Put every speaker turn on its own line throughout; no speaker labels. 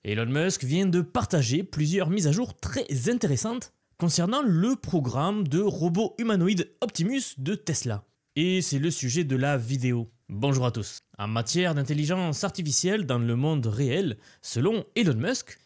Elon Musk vient de partager plusieurs mises à jour très intéressantes concernant le programme de robot humanoïde Optimus de Tesla. Et c'est le sujet de la vidéo. Bonjour à tous. En matière d'intelligence artificielle dans le monde réel, selon Elon Musk,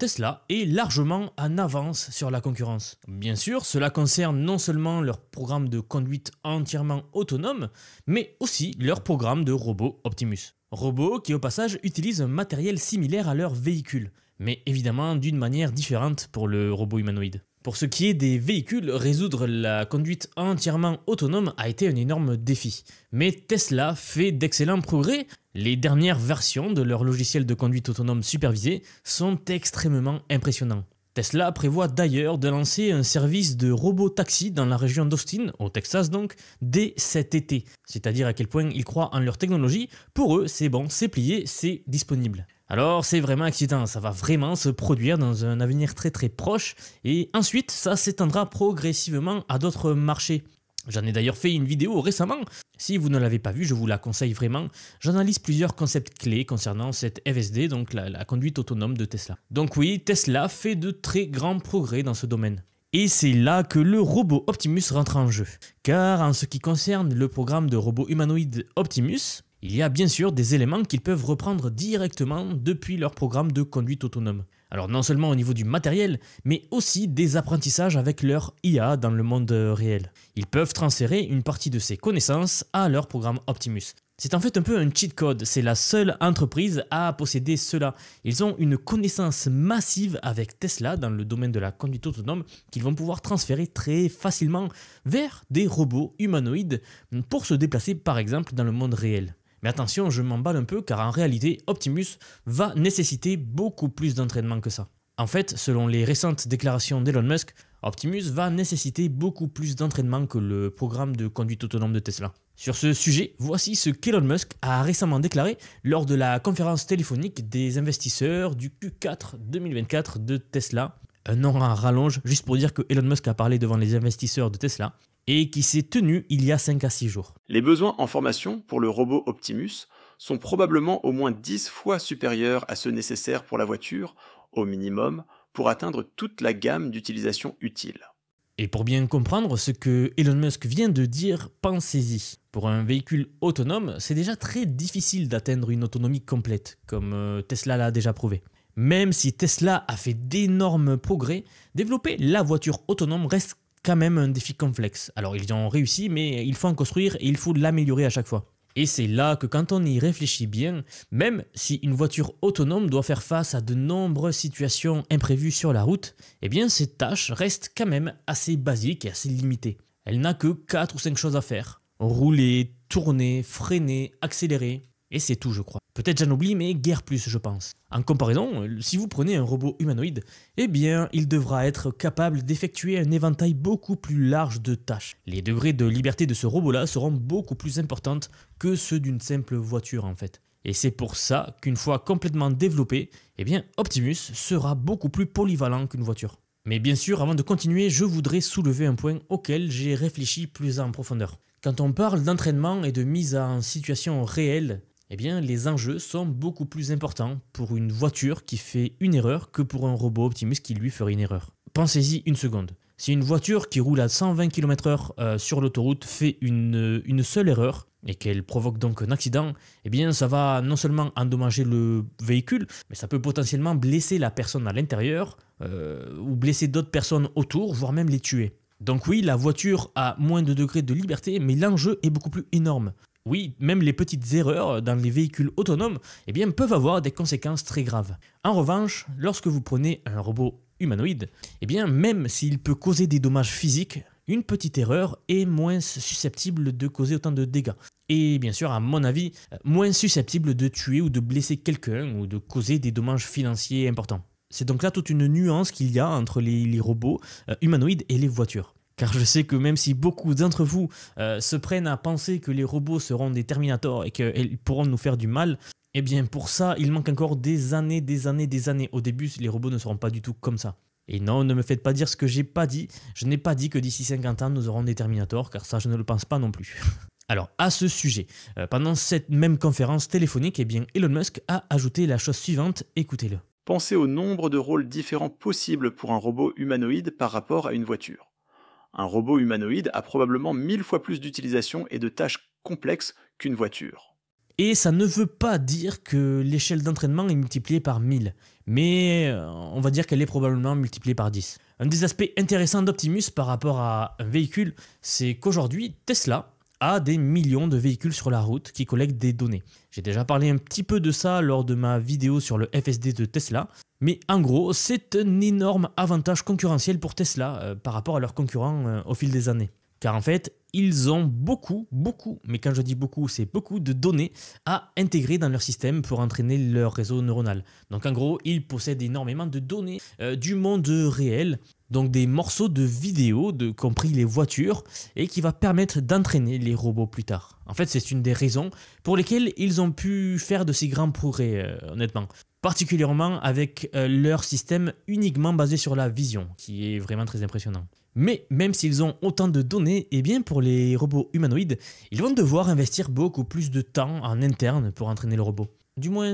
Tesla est largement en avance sur la concurrence. Bien sûr, cela concerne non seulement leur programme de conduite entièrement autonome, mais aussi leur programme de robot Optimus. Robot qui au passage utilise un matériel similaire à leur véhicule, mais évidemment d'une manière différente pour le robot humanoïde. Pour ce qui est des véhicules, résoudre la conduite entièrement autonome a été un énorme défi. Mais Tesla fait d'excellents progrès. Les dernières versions de leur logiciel de conduite autonome supervisée sont extrêmement impressionnants. Tesla prévoit d'ailleurs de lancer un service de robot-taxi dans la région d'Austin, au Texas donc, dès cet été. C'est-à-dire à quel point ils croient en leur technologie. Pour eux, c'est bon, c'est plié, c'est disponible. Alors c'est vraiment excitant, ça va vraiment se produire dans un avenir très proche et ensuite ça s'étendra progressivement à d'autres marchés. J'en ai d'ailleurs fait une vidéo récemment, si vous ne l'avez pas vue je vous la conseille vraiment. J'analyse plusieurs concepts clés concernant cette FSD, donc la conduite autonome de Tesla. Donc oui, Tesla fait de très grands progrès dans ce domaine. Et c'est là que le robot Optimus rentre en jeu. Car en ce qui concerne le programme de robot humanoïde Optimus, il y a bien sûr des éléments qu'ils peuvent reprendre directement depuis leur programme de conduite autonome. Alors non seulement au niveau du matériel, mais aussi des apprentissages avec leur IA dans le monde réel. Ils peuvent transférer une partie de ces connaissances à leur programme Optimus. C'est en fait un peu un cheat code, c'est la seule entreprise à posséder cela. Ils ont une connaissance massive avec Tesla dans le domaine de la conduite autonome qu'ils vont pouvoir transférer très facilement vers des robots humanoïdes pour se déplacer par exemple dans le monde réel. Mais attention, je m'emballe un peu car en réalité, Optimus va nécessiter beaucoup plus d'entraînement que ça. En fait, selon les récentes déclarations d'Elon Musk, Optimus va nécessiter beaucoup plus d'entraînement que le programme de conduite autonome de Tesla. Sur ce sujet, voici ce qu'Elon Musk a récemment déclaré lors de la conférence téléphonique des investisseurs du Q4 2024 de Tesla. Un nom à rallonge, juste pour dire que Elon Musk a parlé devant les investisseurs de Tesla et qui s'est tenu il y a 5 à 6 jours.
Les besoins en formation pour le robot Optimus sont probablement au moins 10 fois supérieurs à ceux nécessaires pour la voiture, au minimum, pour atteindre toute la gamme d'utilisation utile.
Et pour bien comprendre ce que Elon Musk vient de dire, pensez-y. Pour un véhicule autonome, c'est déjà très difficile d'atteindre une autonomie complète, comme Tesla l'a déjà prouvé. Même si Tesla a fait d'énormes progrès, développer la voiture autonome reste quand même un défi complexe. Alors ils y ont réussi, mais il faut en construire et il faut l'améliorer à chaque fois. Et c'est là que quand on y réfléchit bien, même si une voiture autonome doit faire face à de nombreuses situations imprévues sur la route, cette tâche reste quand même assez basique et assez limitée. Elle n'a que 4 ou 5 choses à faire. Rouler, tourner, freiner, accélérer, et c'est tout je crois. Peut-être j'en oublie, mais guère plus je pense. En comparaison, si vous prenez un robot humanoïde, il devra être capable d'effectuer un éventail beaucoup plus large de tâches. Les degrés de liberté de ce robot-là seront beaucoup plus importantes que ceux d'une simple voiture en fait. Et c'est pour ça qu'une fois complètement développé, Optimus sera beaucoup plus polyvalent qu'une voiture. Mais bien sûr, avant de continuer, je voudrais soulever un point auquel j'ai réfléchi plus en profondeur. Quand on parle d'entraînement et de mise en situation réelle, les enjeux sont beaucoup plus importants pour une voiture qui fait une erreur que pour un robot Optimus qui lui ferait une erreur. Pensez-y une seconde. Si une voiture qui roule à 120 km/h sur l'autoroute fait une seule erreur et qu'elle provoque donc un accident, ça va non seulement endommager le véhicule, mais ça peut potentiellement blesser la personne à l'intérieur ou blesser d'autres personnes autour, voire même les tuer. Donc oui, la voiture a moins de degrés de liberté, mais l'enjeu est beaucoup plus énorme. Oui, même les petites erreurs dans les véhicules autonomes peuvent avoir des conséquences très graves. En revanche, lorsque vous prenez un robot humanoïde, même s'il peut causer des dommages physiques, une petite erreur est moins susceptible de causer autant de dégâts. Et bien sûr, à mon avis, moins susceptible de tuer ou de blesser quelqu'un ou de causer des dommages financiers importants. C'est donc là toute une nuance qu'il y a entre les robots humanoïdes et les voitures. Car je sais que même si beaucoup d'entre vous se prennent à penser que les robots seront des Terminators et qu'ils pourront nous faire du mal, pour ça, il manque encore des années. Au début, les robots ne seront pas du tout comme ça. Et non, ne me faites pas dire ce que j'ai pas dit. Je n'ai pas dit que d'ici 50 ans, nous aurons des Terminators, car ça, je ne le pense pas non plus. Alors, à ce sujet, pendant cette même conférence téléphonique, Elon Musk a ajouté la chose suivante, écoutez-le.
Pensez au nombre de rôles différents possibles pour un robot humanoïde par rapport à une voiture. Un robot humanoïde a probablement 1000 fois plus d'utilisation et de tâches complexes qu'une voiture.
Et ça ne veut pas dire que l'échelle d'entraînement est multipliée par 1000, mais on va dire qu'elle est probablement multipliée par 10. Un des aspects intéressants d'Optimus par rapport à un véhicule, c'est qu'aujourd'hui, Tesla a des millions de véhicules sur la route qui collectent des données. J'ai déjà parlé un petit peu de ça lors de ma vidéo sur le FSD de Tesla, mais en gros, c'est un énorme avantage concurrentiel pour Tesla par rapport à leurs concurrents au fil des années. Car en fait, ils ont beaucoup, mais quand je dis beaucoup, c'est beaucoup de données à intégrer dans leur système pour entraîner leur réseau neuronal. Donc en gros, ils possèdent énormément de données du monde réel, donc des morceaux de vidéos, compris les voitures, et qui va permettre d'entraîner les robots plus tard. En fait, c'est une des raisons pour lesquelles ils ont pu faire de si grands progrès, honnêtement. Particulièrement avec leur système uniquement basé sur la vision, qui est vraiment très impressionnant. Mais même s'ils ont autant de données, eh bien pour les robots humanoïdes, ils vont devoir investir beaucoup plus de temps en interne pour entraîner le robot. Du moins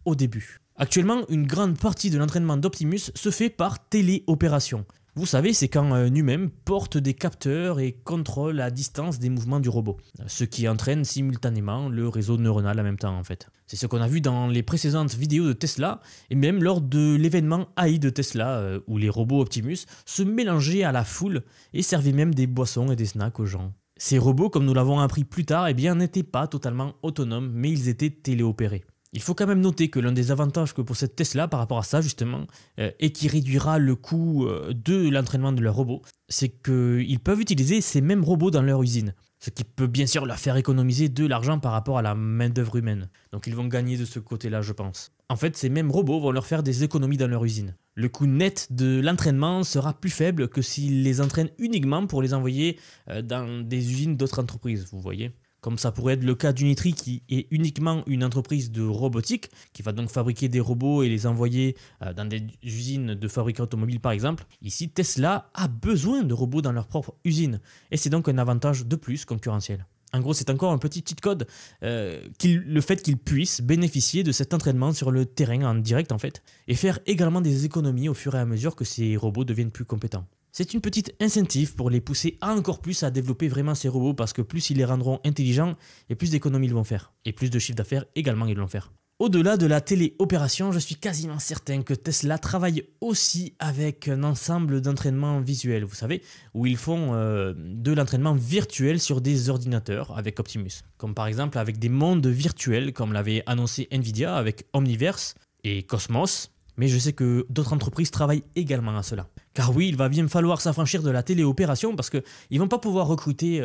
au début. Actuellement, une grande partie de l'entraînement d'Optimus se fait par téléopération. Vous savez, c'est quand un humain porte des capteurs et contrôle à distance des mouvements du robot. Ce qui entraîne simultanément le réseau neuronal en même temps en fait. C'est ce qu'on a vu dans les précédentes vidéos de Tesla et même lors de l'événement AI de Tesla où les robots Optimus se mélangeaient à la foule et servaient même des boissons et des snacks aux gens. Ces robots, comme nous l'avons appris plus tard, eh bien, n'étaient pas totalement autonomes mais ils étaient téléopérés. Il faut quand même noter que l'un des avantages que possède Tesla par rapport à ça justement, et qui réduira le coût de l'entraînement de leurs robots, c'est qu'ils peuvent utiliser ces mêmes robots dans leur usine. Ce qui peut bien sûr leur faire économiser de l'argent par rapport à la main-d'œuvre humaine. Donc ils vont gagner de ce côté-là, je pense. En fait, ces mêmes robots vont leur faire des économies dans leur usine. Le coût net de l'entraînement sera plus faible que s'ils les entraînent uniquement pour les envoyer dans des usines d'autres entreprises, vous voyez. Comme ça pourrait être le cas d'Unitree qui est uniquement une entreprise de robotique, qui va donc fabriquer des robots et les envoyer dans des usines de fabricants automobiles par exemple. Ici, Tesla a besoin de robots dans leur propre usine, et c'est donc un avantage de plus concurrentiel. En gros, c'est encore un petit cheat code, le fait qu'ils puissent bénéficier de cet entraînement sur le terrain en direct en fait, et faire également des économies au fur et à mesure que ces robots deviennent plus compétents. C'est une petite incentive pour les pousser encore plus à développer vraiment ces robots parce que plus ils les rendront intelligents et plus d'économies ils vont faire. Et plus de chiffre d'affaires également ils vont faire. Au-delà de la téléopération, je suis quasiment certain que Tesla travaille aussi avec un ensemble d'entraînements visuels, vous savez, où ils font de l'entraînement virtuel sur des ordinateurs avec Optimus. Comme par exemple avec des mondes virtuels comme l'avait annoncé Nvidia avec Omniverse et Cosmos. Mais je sais que d'autres entreprises travaillent également à cela. Car oui, il va bien falloir s'affranchir de la téléopération parce qu'ils ne vont pas pouvoir recruter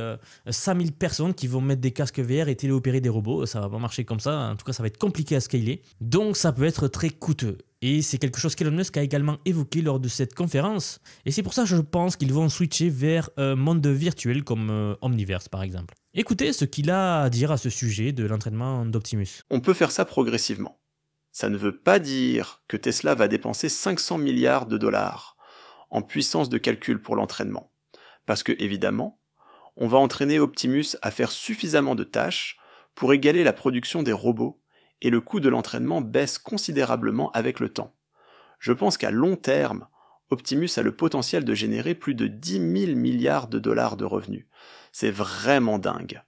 5000 personnes qui vont mettre des casques VR et téléopérer des robots. Ça ne va pas marcher comme ça, en tout cas ça va être compliqué à scaler. Donc ça peut être très coûteux. Et c'est quelque chose qu'Elon Musk a également évoqué lors de cette conférence. Et c'est pour ça que je pense qu'ils vont switcher vers un monde virtuel comme Omniverse par exemple. Écoutez ce qu'il a à dire à ce sujet de l'entraînement d'Optimus.
On peut faire ça progressivement. Ça ne veut pas dire que Tesla va dépenser 500 milliards de dollars en puissance de calcul pour l'entraînement. Parce que, évidemment, on va entraîner Optimus à faire suffisamment de tâches pour égaler la production des robots, et le coût de l'entraînement baisse considérablement avec le temps. Je pense qu'à long terme, Optimus a le potentiel de générer plus de 10 000 milliards de dollars de revenus. C'est vraiment dingue.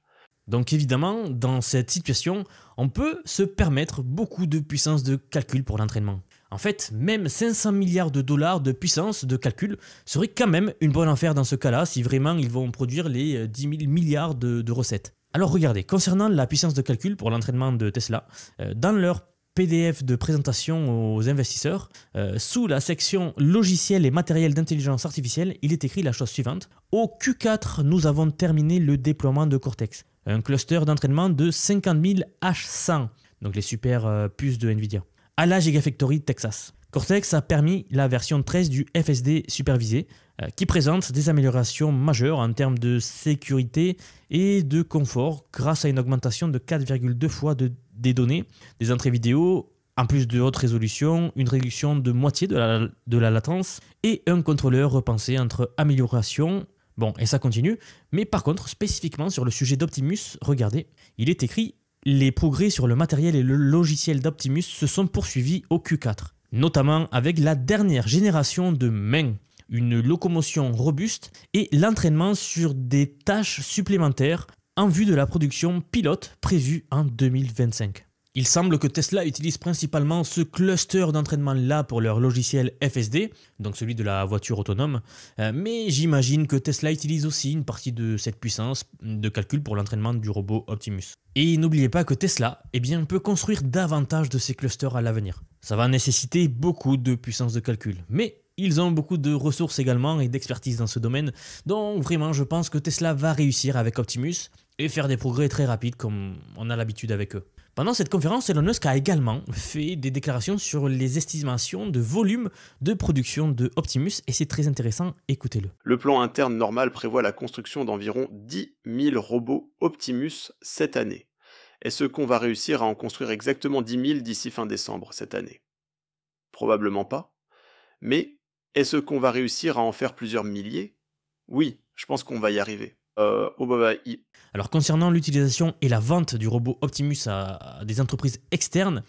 Donc évidemment, dans cette situation, on peut se permettre beaucoup de puissance de calcul pour l'entraînement. En fait, même 500 milliards de dollars de puissance de calcul serait quand même une bonne affaire dans ce cas-là si vraiment ils vont produire les 10 000 milliards de recettes. Alors regardez, concernant la puissance de calcul pour l'entraînement de Tesla, dans leur PDF de présentation aux investisseurs, sous la section logiciel et matériel d'intelligence artificielle, il est écrit la chose suivante. Au Q4, nous avons terminé le déploiement de Cortex. Un cluster d'entraînement de 50 000 H100, donc les super puces de Nvidia, à la Gigafactory Texas. Cortex a permis la version 13 du FSD supervisé, qui présente des améliorations majeures en termes de sécurité et de confort grâce à une augmentation de 4,2 fois des données, des entrées vidéo, en plus de haute résolution, une réduction de moitié de la latence et un contrôleur repensé entre amélioration. Bon, et ça continue, mais par contre, spécifiquement sur le sujet d'Optimus, regardez, il est écrit « Les progrès sur le matériel et le logiciel d'Optimus se sont poursuivis au Q4. notamment avec la dernière génération de mains, une locomotion robuste et l'entraînement sur des tâches supplémentaires en vue de la production pilote prévue en 2025. Il semble que Tesla utilise principalement ce cluster d'entraînement-là pour leur logiciel FSD, donc celui de la voiture autonome, mais j'imagine que Tesla utilise aussi une partie de cette puissance de calcul pour l'entraînement du robot Optimus. Et n'oubliez pas que Tesla peut construire davantage de ces clusters à l'avenir. Ça va nécessiter beaucoup de puissance de calcul, mais ils ont beaucoup de ressources également et d'expertise dans ce domaine, donc vraiment je pense que Tesla va réussir avec Optimus et faire des progrès très rapides comme on a l'habitude avec eux. Pendant cette conférence, Elon Musk a également fait des déclarations sur les estimations de volume de production de Optimus et c'est très intéressant, écoutez-le.
Le plan interne normal prévoit la construction d'environ 10 000 robots Optimus cette année. Est-ce qu'on va réussir à en construire exactement 10 000 d'ici fin décembre cette année? Probablement pas. Mais est-ce qu'on va réussir à en faire plusieurs milliers? Oui, je pense qu'on va y arriver.
Alors concernant l'utilisation et la vente du robot Optimus à des entreprises externes,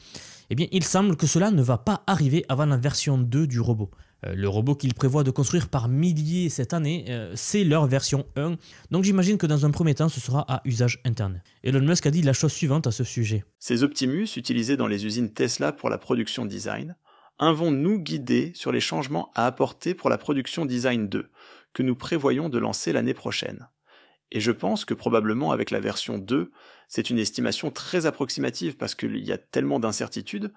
il semble que cela ne va pas arriver avant la version 2 du robot. Le robot qu'ils prévoient de construire par milliers cette année, c'est leur version 1, donc j'imagine que dans un premier temps ce sera à usage interne. Elon Musk a dit la chose suivante à ce sujet.
Ces Optimus utilisés dans les usines Tesla pour la production design vont nous guider sur les changements à apporter pour la production design 2, que nous prévoyons de lancer l'année prochaine. Et je pense que probablement avec la version 2, c'est une estimation très approximative parce qu'il y a tellement d'incertitudes,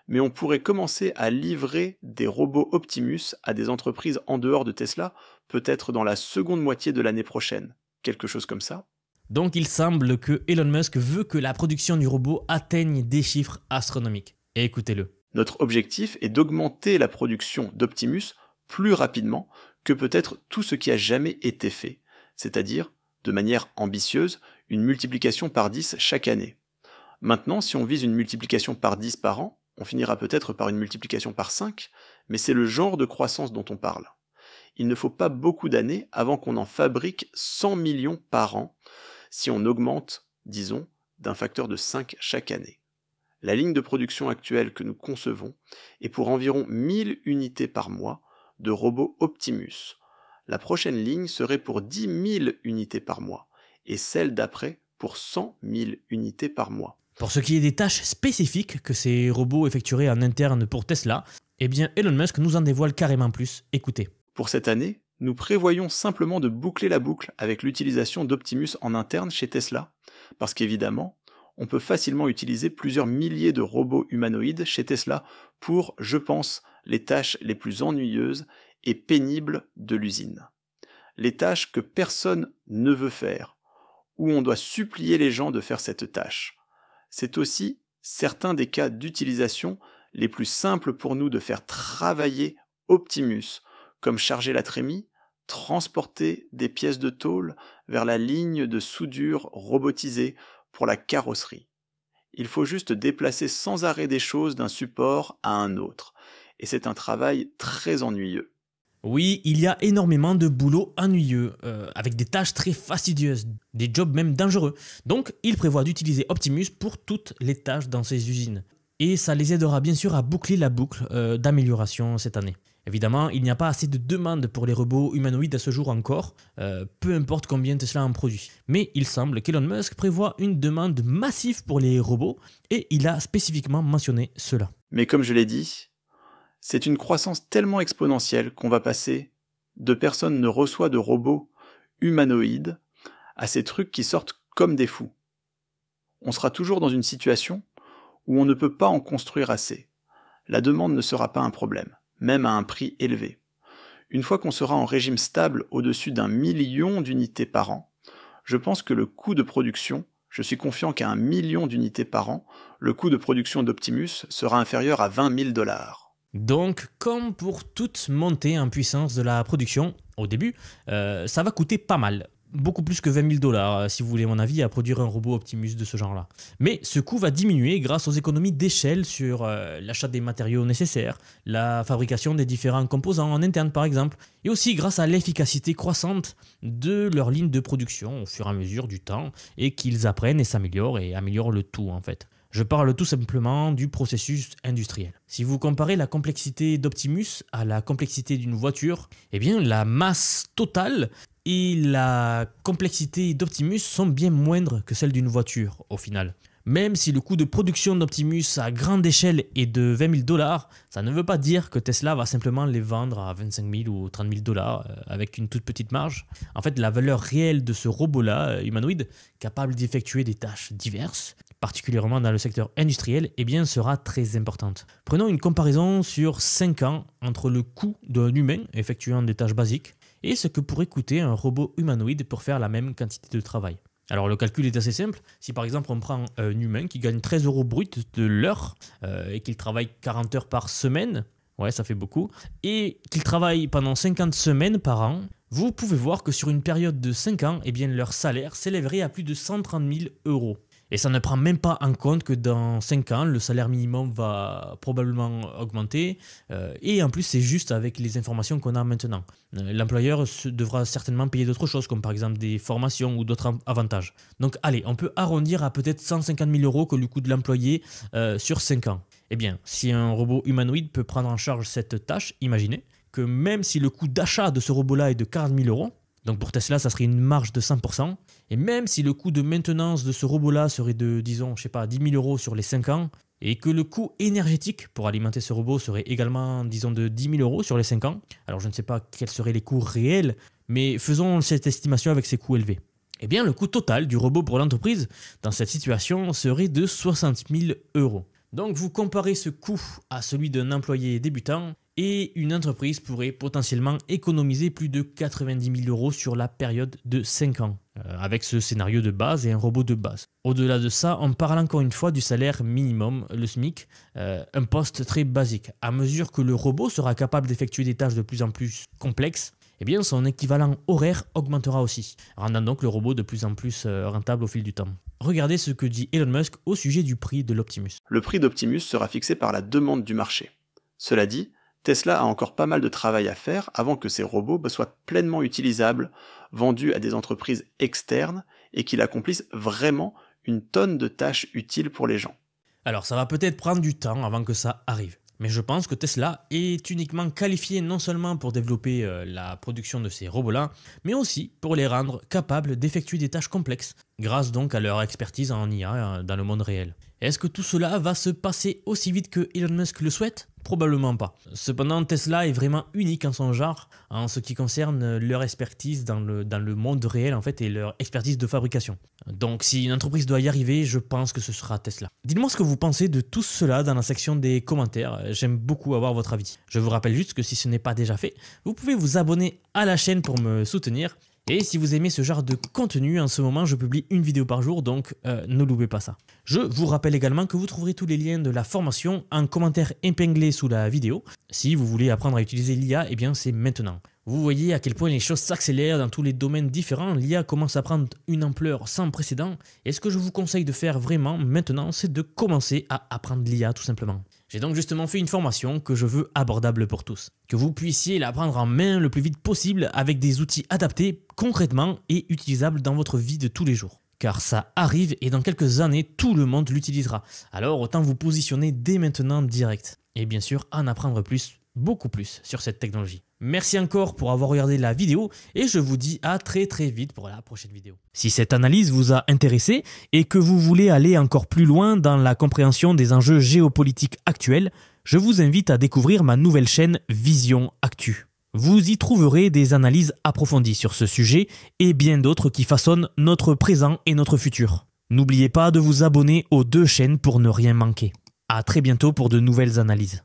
mais on pourrait commencer à livrer des robots Optimus à des entreprises en dehors de Tesla, peut-être dans la seconde moitié de l'année prochaine. Quelque chose comme ça.
Donc il semble que Elon Musk veut que la production du robot atteigne des chiffres astronomiques. Et écoutez-le.
Notre objectif est d'augmenter la production d'Optimus plus rapidement que peut-être tout ce qui a jamais été fait, c'est-à-dire de manière ambitieuse, une multiplication par 10 chaque année. Maintenant, si on vise une multiplication par 10 par an, on finira peut-être par une multiplication par 5, mais c'est le genre de croissance dont on parle. Il ne faut pas beaucoup d'années avant qu'on en fabrique 100 millions par an, si on augmente, disons, d'un facteur de 5 chaque année. La ligne de production actuelle que nous concevons est pour environ 1000 unités par mois de robots Optimus. La prochaine ligne serait pour 10 000 unités par mois, et celle d'après pour 100 000 unités par mois.
Pour ce qui est des tâches spécifiques que ces robots effectueraient en interne pour Tesla, Elon Musk nous en dévoile carrément plus. Écoutez.
Pour cette année, nous prévoyons simplement de boucler la boucle avec l'utilisation d'Optimus en interne chez Tesla, parce qu'évidemment, on peut facilement utiliser plusieurs milliers de robots humanoïdes chez Tesla pour, je pense, les tâches les plus ennuyeuses et pénibles de l'usine. Les tâches que personne ne veut faire, où on doit supplier les gens de faire cette tâche. C'est aussi certains des cas d'utilisation les plus simples pour nous de faire travailler Optimus, comme charger la trémie, transporter des pièces de tôle vers la ligne de soudure robotisée pour la carrosserie. Il faut juste déplacer sans arrêt des choses d'un support à un autre, et c'est un travail très ennuyeux.
Oui, il y a énormément de boulot ennuyeux, avec des tâches très fastidieuses, des jobs même dangereux. Donc, il prévoit d'utiliser Optimus pour toutes les tâches dans ses usines. Et ça les aidera bien sûr à boucler la boucle d'amélioration cette année. Évidemment, il n'y a pas assez de demandes pour les robots humanoïdes à ce jour encore, peu importe combien Tesla en produit. Mais il semble qu'Elon Musk prévoit une demande massive pour les robots, et il a spécifiquement mentionné cela.
Mais comme je l'ai dit, c'est une croissance tellement exponentielle qu'on va passer de personne ne reçoit de robots humanoïdes à ces trucs qui sortent comme des fous. On sera toujours dans une situation où on ne peut pas en construire assez. La demande ne sera pas un problème, même à un prix élevé. Une fois qu'on sera en régime stable au-dessus d'1 million d'unités par an, je pense que le coût de production, je suis confiant qu'à 1 million d'unités par an, le coût de production d'Optimus sera inférieur à 20 000 $.
Donc, comme pour toute montée en puissance de la production, au début, ça va coûter pas mal. Beaucoup plus que 20 000 $, si vous voulez mon avis, à produire un robot Optimus de ce genre-là. Mais ce coût va diminuer grâce aux économies d'échelle sur l'achat des matériaux nécessaires, la fabrication des différents composants en interne par exemple, et aussi grâce à l'efficacité croissante de leur ligne de production au fur et à mesure du temps, et qu'ils apprennent et s'améliorent et améliorent le tout en fait. Je parle tout simplement du processus industriel. Si vous comparez la complexité d'Optimus à la complexité d'une voiture, eh bien la masse totale et la complexité d'Optimus sont bien moindres que celle d'une voiture au final. Même si le coût de production d'Optimus à grande échelle est de 20 000 $, ça ne veut pas dire que Tesla va simplement les vendre à 25 000 ou 30 000 $ avec une toute petite marge. En fait, la valeur réelle de ce robot-là, humanoïde, capable d'effectuer des tâches diverses, particulièrement dans le secteur industriel, eh bien, sera très importante. Prenons une comparaison sur 5 ans entre le coût d'un humain effectuant des tâches basiques et ce que pourrait coûter un robot humanoïde pour faire la même quantité de travail. Alors le calcul est assez simple. Si par exemple on prend un humain qui gagne 13 € brut de l'heure et qu'il travaille 40 heures par semaine, ouais ça fait beaucoup, et qu'il travaille pendant 50 semaines par an, vous pouvez voir que sur une période de 5 ans, eh bien, leur salaire s'élèverait à plus de 130 000 €. Et ça ne prend même pas en compte que dans 5 ans, le salaire minimum va probablement augmenter. Et en plus, c'est juste avec les informations qu'on a maintenant. L'employeur devra certainement payer d'autres choses, comme par exemple des formations ou d'autres avantages. Donc allez, on peut arrondir à peut-être 150 000 € que le coût de l'employé sur 5 ans. Eh bien, si un robot humanoïde peut prendre en charge cette tâche, imaginez que même si le coût d'achat de ce robot-là est de 40 000 €, donc pour Tesla, ça serait une marge de 100%. Et même si le coût de maintenance de ce robot-là serait de, disons, 10 000 € sur les 5 ans, et que le coût énergétique pour alimenter ce robot serait également, disons, de 10 000 € sur les 5 ans, alors je ne sais pas quels seraient les coûts réels, mais faisons cette estimation avec ces coûts élevés. Eh bien, le coût total du robot pour l'entreprise dans cette situation serait de 60 000 €. Donc vous comparez ce coût à celui d'un employé débutant, et une entreprise pourrait potentiellement économiser plus de 90 000 € sur la période de 5 ans, avec ce scénario de base et un robot de base. Au-delà de ça, on parle encore une fois du salaire minimum, le SMIC, un poste très basique. À mesure que le robot sera capable d'effectuer des tâches de plus en plus complexes, eh bien son équivalent horaire augmentera aussi, rendant donc le robot de plus en plus rentable au fil du temps. Regardez ce que dit Elon Musk au sujet du prix de l'Optimus.
Le prix d'Optimus sera fixé par la demande du marché. Cela dit, Tesla a encore pas mal de travail à faire avant que ces robots soient pleinement utilisables, vendus à des entreprises externes et qu'ils accomplissent vraiment une tonne de tâches utiles pour les gens.
Alors ça va peut-être prendre du temps avant que ça arrive. Mais je pense que Tesla est uniquement qualifié non seulement pour développer la production de ces robots-là, mais aussi pour les rendre capables d'effectuer des tâches complexes, grâce donc à leur expertise en IA dans le monde réel. Est-ce que tout cela va se passer aussi vite que Elon Musk le souhaite ? Probablement pas. Cependant, Tesla est vraiment unique en son genre en ce qui concerne leur expertise dans le monde réel en fait et leur expertise de fabrication. Donc si une entreprise doit y arriver, je pense que ce sera Tesla. Dites-moi ce que vous pensez de tout cela dans la section des commentaires. J'aime beaucoup avoir votre avis. Je vous rappelle juste que si ce n'est pas déjà fait, vous pouvez vous abonner à la chaîne pour me soutenir. Et si vous aimez ce genre de contenu, en ce moment je publie une vidéo par jour, donc ne loupez pas ça. Je vous rappelle également que vous trouverez tous les liens de la formation en commentaire épinglé sous la vidéo. Si vous voulez apprendre à utiliser l'IA, eh bien c'est maintenant. Vous voyez à quel point les choses s'accélèrent dans tous les domaines différents, l'IA commence à prendre une ampleur sans précédent, et ce que je vous conseille de faire vraiment maintenant, c'est de commencer à apprendre l'IA tout simplement. J'ai donc justement fait une formation que je veux abordable pour tous. Que vous puissiez la prendre en main le plus vite possible avec des outils adaptés concrètement et utilisables dans votre vie de tous les jours. Car ça arrive et dans quelques années, tout le monde l'utilisera. Alors autant vous positionner dès maintenant direct. Et bien sûr, en apprendre plus, beaucoup plus sur cette technologie. Merci encore pour avoir regardé la vidéo et je vous dis à très vite pour la prochaine vidéo. Si cette analyse vous a intéressé et que vous voulez aller encore plus loin dans la compréhension des enjeux géopolitiques actuels, je vous invite à découvrir ma nouvelle chaîne Vision Actu. Vous y trouverez des analyses approfondies sur ce sujet et bien d'autres qui façonnent notre présent et notre futur. N'oubliez pas de vous abonner aux 2 chaînes pour ne rien manquer. À très bientôt pour de nouvelles analyses.